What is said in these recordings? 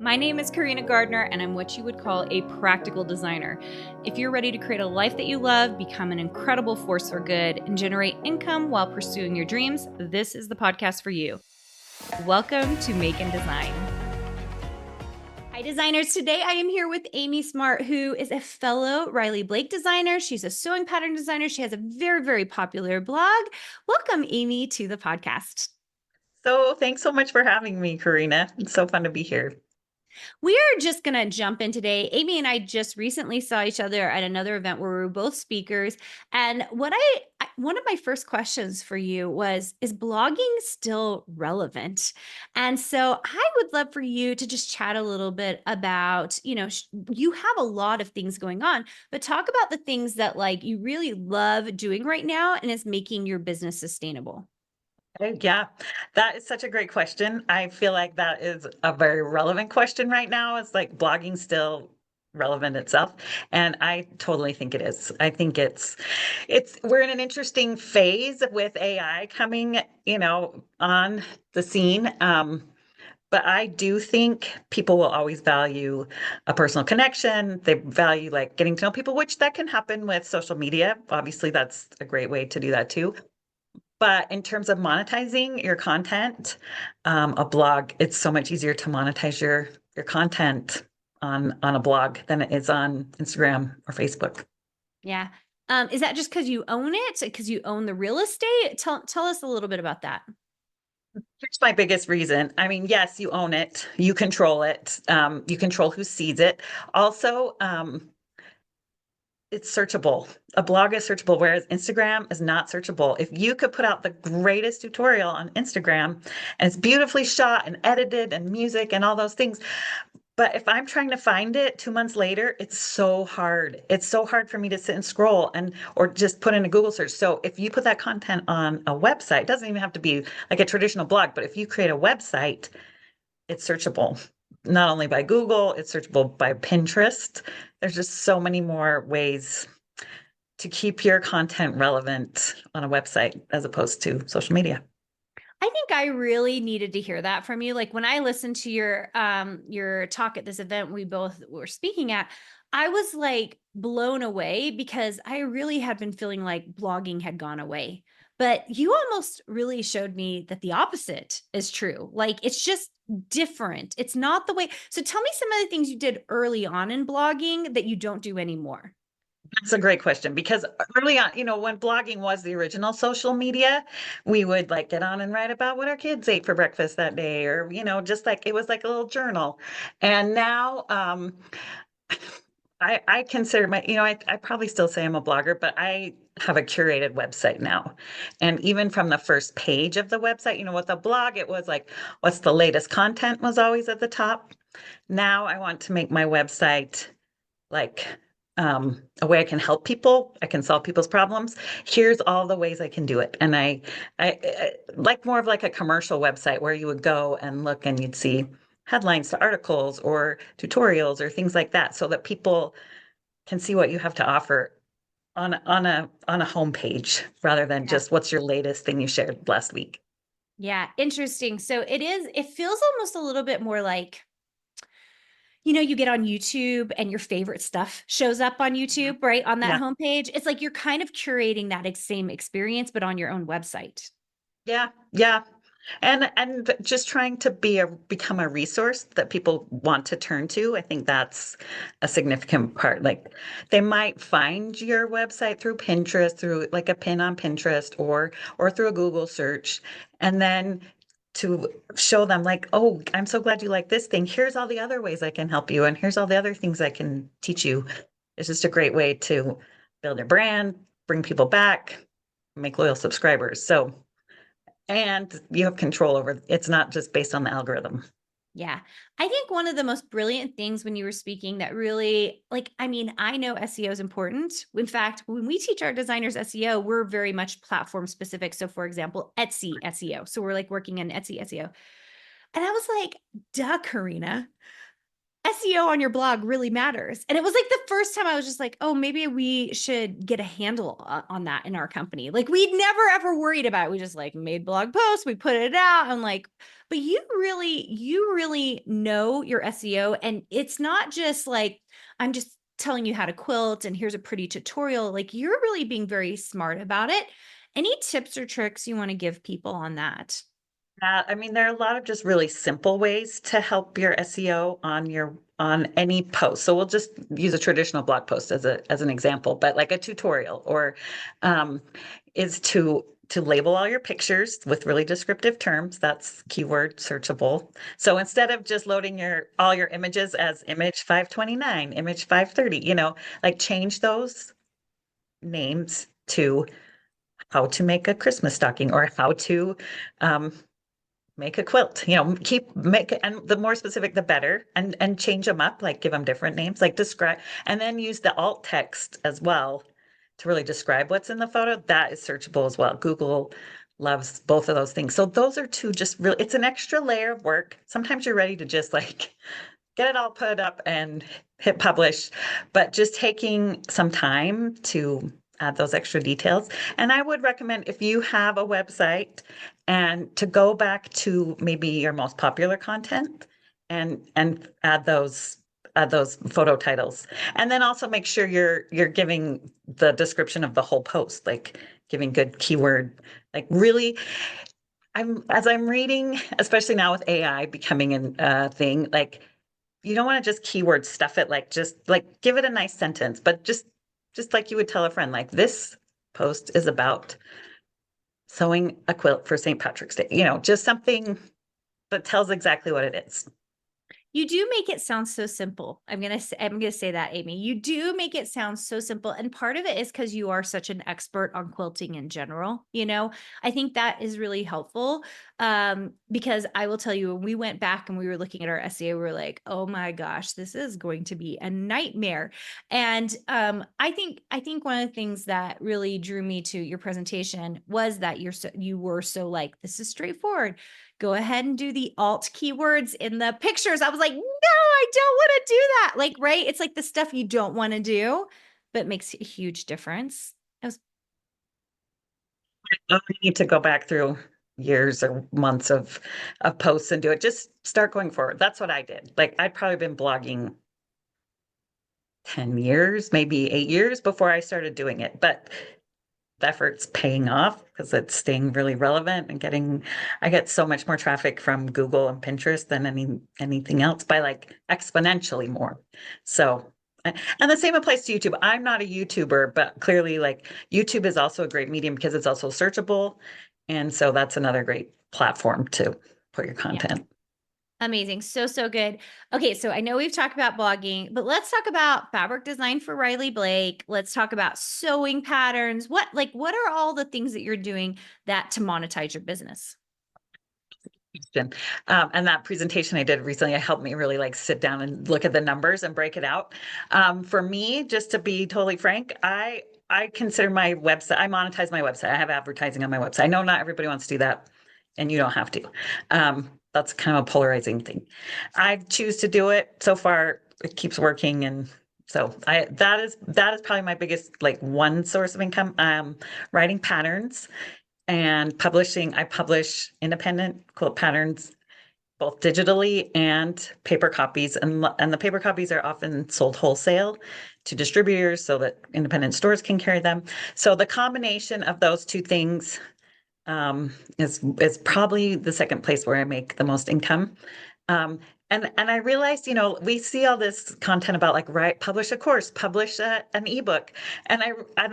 My name is Carina Gardner, and I'm what you would call a practical designer. If you're ready to create a life that you love, become an incredible force for good, and generate income while pursuing your dreams, this is the podcast for you. Welcome to Make and Design. Hi, designers. Today I am here with Amy Smart, who is a fellow Riley Blake designer. She's a sewing pattern designer. She has a very, very popular blog. Welcome, Amy, to the podcast. So thanks so much for having me, Carina. It's so fun to be here. We are just going to jump in today. Amy and I just recently saw each other at another event where we were both speakers. And one of my first questions for you was, is blogging still relevant? And so I would love for you to just chat a little bit about, you have a lot of things going on, but talk about the things that like you really love doing right now and is making your business sustainable. Yeah, that is such a great question. I feel like that is a very relevant question right now. It's like blogging still relevant itself, and I totally think it is. I think it's we're in an interesting phase with AI coming, on the scene. But I do think people will always value a personal connection. They value like getting to know people, which that can happen with social media. Obviously, that's a great way to do that too. But in terms of monetizing your content, a blog, it's so much easier to monetize your content on a blog than it is on Instagram or Facebook. Yeah. Is that just because you own it? Because you own the real estate? Tell us a little bit about that. Here's my biggest reason. I mean, yes, you own it, you control it, you control who sees it. Also, it's searchable. A blog is searchable, whereas Instagram is not searchable. If you could put out the greatest tutorial on Instagram and it's beautifully shot and edited and music and all those things, but if I'm trying to find it 2 months later, it's so hard. It's so hard for me to sit and scroll or just put in a Google search. So if you put that content on a website, it doesn't even have to be like a traditional blog, but if you create a website, it's searchable. Not only by Google, it's searchable by Pinterest. There's just so many more ways to keep your content relevant on a website as opposed to social media. I think I really needed to hear that from you. Like when I listened to your talk at this event we both were speaking at, I was like blown away because I really had been feeling like blogging had gone away. But you almost really showed me that the opposite is true. Like it's just different. It's not the way. So tell me some of the things you did early on in blogging that you don't do anymore. That's a great question because early on, when blogging was the original social media, we would like get on and write about what our kids ate for breakfast that day, or, just like it was like a little journal. And now, I consider I probably still say I'm a blogger, but I have a curated website now. And even from the first page of the website, with the blog, it was like, what's the latest content was always at the top. Now I want to make my website like a way I can help people. I can solve people's problems. Here's all the ways I can do it. And I like more of like a commercial website where you would go and look and you'd see headlines to articles or tutorials or things like that so that people can see what you have to offer on a homepage rather than Yeah. just what's your latest thing you shared last week. Yeah, interesting. So it feels almost a little bit more like you get on YouTube and your favorite stuff shows up on Mhm. YouTube, right? On that Yeah. homepage. It's like you're kind of curating that same experience, but on your own website. Yeah. Yeah. And just trying to become a resource that people want to turn to. I think that's a significant part. Like they might find your website through Pinterest, through like a pin on Pinterest or through a Google search. And then to show them like, oh, I'm so glad you like this thing. Here's all the other ways I can help you. And here's all the other things I can teach you. It's just a great way to build a brand, bring people back, make loyal subscribers. So and you have control over it's not just based on the algorithm. Yeah. I think one of the most brilliant things when you were speaking that really, like, I mean, I know SEO is important. In fact, when we teach our designers SEO, we're very much platform specific. So, for example, Etsy SEO. So, we're like working in Etsy SEO. And I was like, duh, Karina. SEO on your blog really matters. And it was like the first time I was just like, oh, maybe we should get a handle on that in our company. Like we'd never ever worried about it. We just like made blog posts, we put it out. I'm like, but you really know your SEO. And it's not just like, I'm just telling you how to quilt and here's a pretty tutorial. Like you're really being very smart about it. Any tips or tricks you want to give people on that? I mean, there are a lot of just really simple ways to help your SEO on any post. So we'll just use a traditional blog post as an example, but like a tutorial or um, is to label all your pictures with really descriptive terms. That's keyword searchable. So instead of just loading all your images as image 529, image 530, like change those names to how to make a Christmas stocking or how to um, make a quilt, make it, and the more specific the better, and change them up, like give them different names, like describe, and then use the alt text as well to really describe what's in the photo. That is searchable as well. Google loves both of those things. So those are two just really, it's an extra layer of work. Sometimes you're ready to just like get it all put up and hit publish, but just taking some time to add those extra details. And I would recommend if you have a website and to go back to maybe your most popular content and add those photo titles. And then also make sure you're giving the description of the whole post, like giving good keyword, like really as I'm reading, especially now with AI becoming a thing, like you don't want to just keyword stuff it, like just like give it a nice sentence, but just like you would tell a friend, like this post is about sewing a quilt for St. Patrick's Day, just something that tells exactly what it is. You do make it sound so simple. I'm going to say that, Amy. You do make it sound so simple. And part of it is because you are such an expert on quilting in general. I think that is really helpful. Because I will tell you, when we went back and we were looking at our SEO, we were like, oh my gosh, this is going to be a nightmare. And I think one of the things that really drew me to your presentation was that you were so like, this is straightforward. Go ahead and do the alt keywords in the pictures. I was like, no, I don't want to do that. Like, right? It's like the stuff you don't want to do, but makes a huge difference. You need to go back through years or months of posts and do it. Just start going forward. That's what I did. Like I'd probably been blogging 10 years, maybe 8 years before I started doing it. But the effort's paying off because it's staying really relevant and I get so much more traffic from Google and Pinterest than anything else by like exponentially more. So, and the same applies to YouTube. I'm not a YouTuber, but clearly like YouTube is also a great medium because it's also searchable. And so that's another great platform to put your content. Amazing. So good. Okay. So I know we've talked about blogging, but let's talk about fabric design for Riley Blake. Let's talk about sewing patterns. What are all the things that you're doing to monetize your business? And that presentation I did recently, it helped me really like sit down and look at the numbers and break it out. For me, just to be totally frank, I consider my website, I monetize my website. I have advertising on my website. I know not everybody wants to do that, and you don't have to. That's kind of a polarizing thing. I choose to do it. So far, it keeps working, and so that is probably my biggest like one source of income. Writing patterns and publishing. I publish independent quilt patterns both digitally and paper copies, and the paper copies are often sold wholesale to distributors so that independent stores can carry them. So the combination of those two things is probably the second place where I make the most income. And I realized, we see all this content about like, publish a course, publish an ebook. And I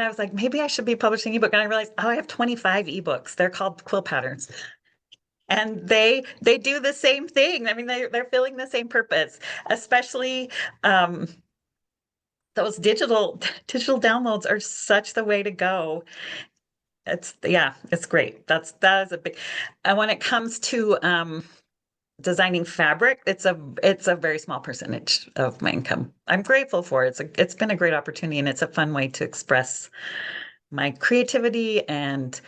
was like, maybe I should be publishing ebook. And I realized, oh, I have 25 ebooks. They're called quilt patterns. And they do the same thing. I mean, they're filling the same purpose, especially those digital downloads are such the way to go. It's great. That is a big. And when it comes to designing fabric, it's a very small percentage of my income. I'm grateful for it. It's been a great opportunity, and it's a fun way to express my creativity and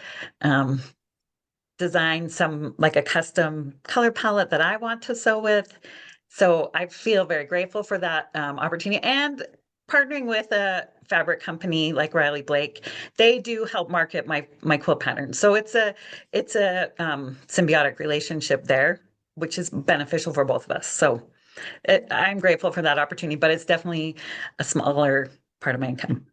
design some like a custom color palette that I want to sew with. So I feel very grateful for that opportunity, and partnering with a fabric company like Riley Blake. They do help market my quilt patterns. So it's a symbiotic relationship there, which is beneficial for both of us. So I'm grateful for that opportunity, but it's definitely a smaller part of my income.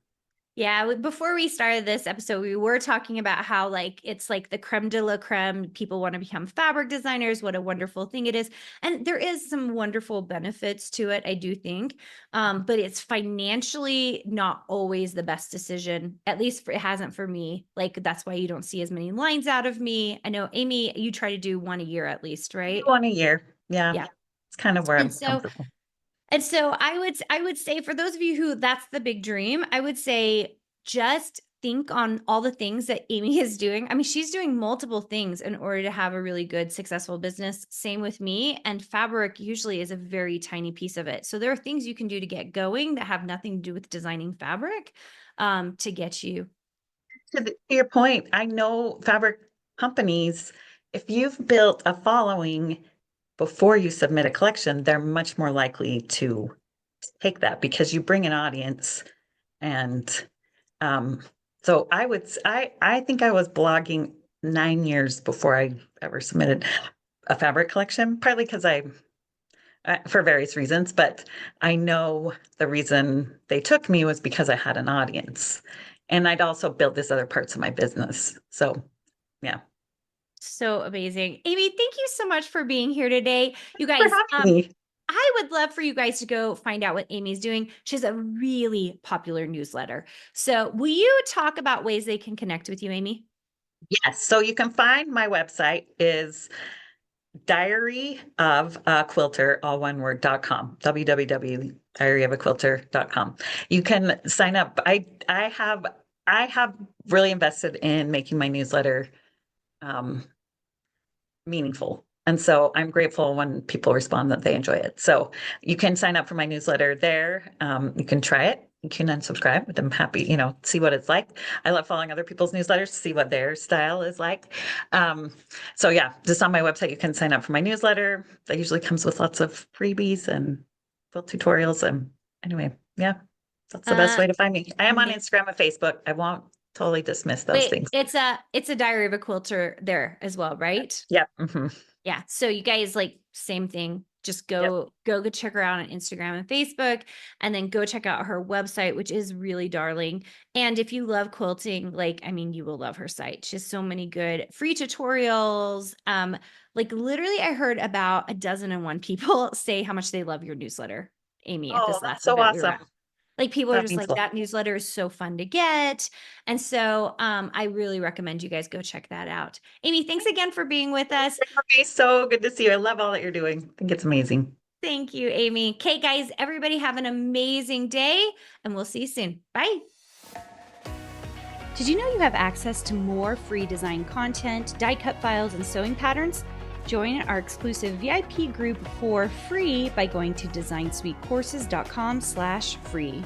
Yeah, before we started this episode, we were talking about how like it's like the creme de la creme. People want to become fabric designers. What a wonderful thing it is. And there is some wonderful benefits to it, I do think. But it's financially not always the best decision. At least it hasn't for me. Like that's why you don't see as many lines out of me. I know, Amy, you try to do one a year at least, I do right? one a year. Yeah. Yeah. It's kind of where And I'm so comfortable. I would say for those of you who that's the big dream, I would say just think on all the things that Amy is doing. I mean, she's doing multiple things in order to have a really good, successful business. Same with me. And fabric usually is a very tiny piece of it. So there are things you can do to get going that have nothing to do with designing fabric to get you. To your point, I know fabric companies, if you've built a following before you submit a collection, they're much more likely to take that because you bring an audience. And so I think I was blogging 9 years before I ever submitted a fabric collection, partly because for various reasons, but I know the reason they took me was because I had an audience. And I'd also built this other parts of my business. So yeah. So amazing. Amy, thank you so much for being here today. You For guys, having me. I would love for you guys to go find out what Amy's doing. She has a really popular newsletter. So will you talk about ways they can connect with you, Amy? Yes. So you can find my website is diary of a quilter, all one word.com, www.diaryofaquilter.com. You can sign up. I have really invested in making my newsletter um, meaningful. And so I'm grateful when people respond that they enjoy it. So you can sign up for my newsletter there. You can try it. You can unsubscribe, but I'm happy, see what it's like. I love following other people's newsletters to see what their style is like. So yeah, just on my website, you can sign up for my newsletter. That usually comes with lots of freebies and quilt tutorials. And anyway, yeah, that's the best way to find me. I am on Instagram and Facebook. I won't totally dismiss those Wait, things. it's a Diary of a Quilter there as well, right? Yeah. Mm-hmm. Yeah. So you guys like same thing. Just Yep. go check her out on Instagram and Facebook, and then go check out her website, which is really darling. And if you love quilting, like I mean, you will love her site. She has so many good free tutorials. Like literally, I heard about 12 people say how much they love your newsletter, Amy, at Oh, this that's last so event we were awesome. at. Like people are That just means like a lot. that newsletter is so fun to get. And so I really recommend you guys go check that out. Amy, thanks again for being with us. Okay, so good to see you. I love all that you're doing. I think it's amazing. Thank you, Amy. Okay, guys, everybody have an amazing day, and we'll see you soon. Bye. Did you know you have access to more free design content, die cut files, and sewing patterns? Join our exclusive VIP group for free by going to designsuitecourses.com/free.